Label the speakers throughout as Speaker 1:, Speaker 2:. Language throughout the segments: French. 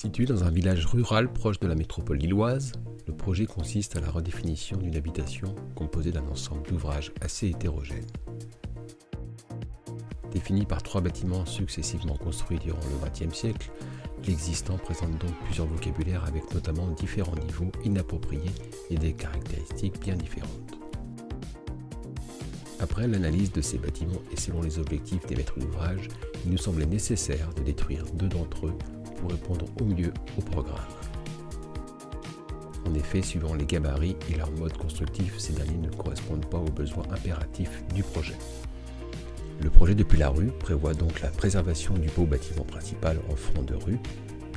Speaker 1: Situé dans un village rural proche de la métropole lilloise, le projet consiste à la redéfinition d'une habitation composée d'un ensemble d'ouvrages assez hétérogènes. Défini par 3 bâtiments successivement construits durant le XXe siècle, l'existant présente donc plusieurs vocabulaires avec notamment différents niveaux inappropriés et des caractéristiques bien différentes. Après l'analyse de ces bâtiments et selon les objectifs des maîtres d'ouvrage, il nous semblait nécessaire de détruire 2 d'entre eux pour répondre au mieux au programme. En effet, suivant les gabarits et leur mode constructif, ces derniers ne correspondent pas aux besoins impératifs du projet. Le projet depuis la rue prévoit donc la préservation du beau bâtiment principal en fond de rue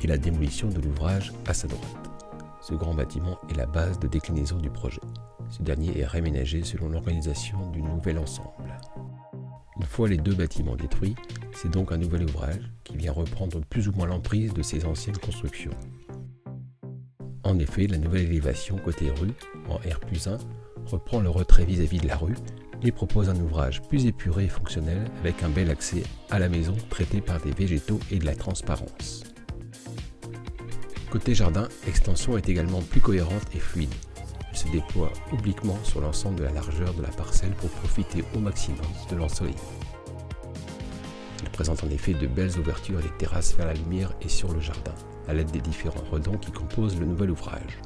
Speaker 1: et la démolition de l'ouvrage à sa droite. Ce grand bâtiment est la base de déclinaison du projet. Ce dernier est réaménagé selon l'organisation du nouvel ensemble. Une fois les 2 bâtiments détruits, c'est donc un nouvel ouvrage qui vient reprendre plus ou moins l'emprise de ces anciennes constructions. En effet, la nouvelle élévation côté rue, en R+1, reprend le retrait vis-à-vis de la rue et propose un ouvrage plus épuré et fonctionnel avec un bel accès à la maison traité par des végétaux et de la transparence. Côté jardin, l'extension est également plus cohérente et fluide. Elle se déploie obliquement sur l'ensemble de la largeur de la parcelle pour profiter au maximum de l'ensoleillement. Elle présente en effet de belles ouvertures et des terrasses vers la lumière et sur le jardin, à l'aide des différents redans qui composent le nouvel ouvrage.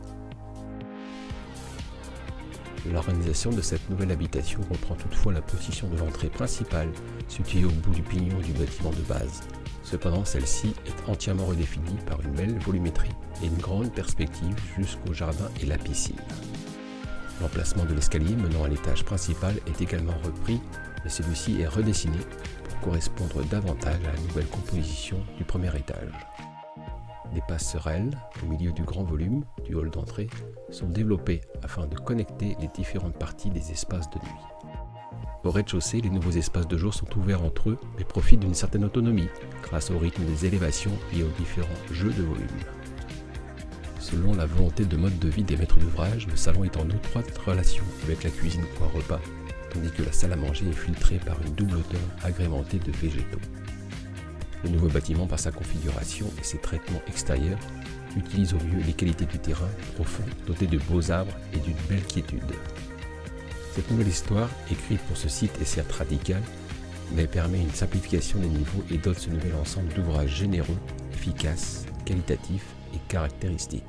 Speaker 1: L'organisation de cette nouvelle habitation reprend toutefois la position de l'entrée principale, située au bout du pignon du bâtiment de base. Cependant, celle-ci est entièrement redéfinie par une belle volumétrie et une grande perspective jusqu'au jardin et la piscine. L'emplacement de l'escalier menant à l'étage principal est également repris, mais celui-ci est redessiné pour correspondre davantage à la nouvelle composition du premier étage. Des passerelles, au milieu du grand volume du hall d'entrée, sont développées afin de connecter les différentes parties des espaces de nuit. Au rez-de-chaussée, les nouveaux espaces de jour sont ouverts entre eux, mais profitent d'une certaine autonomie, grâce au rythme des élévations et aux différents jeux de volume. Selon la volonté de mode de vie des maîtres d'ouvrage, le salon est en étroite relation avec la cuisine pour un repas, tandis que la salle à manger est filtrée par une double hauteur agrémentée de végétaux. Le nouveau bâtiment, par sa configuration et ses traitements extérieurs, utilise au mieux les qualités du terrain profond, doté de beaux arbres et d'une belle quiétude. Cette nouvelle histoire, écrite pour ce site est certes radicale, mais elle permet une simplification des niveaux et donne ce nouvel ensemble d'ouvrages généreux, efficaces, qualitatifs et caractéristiques.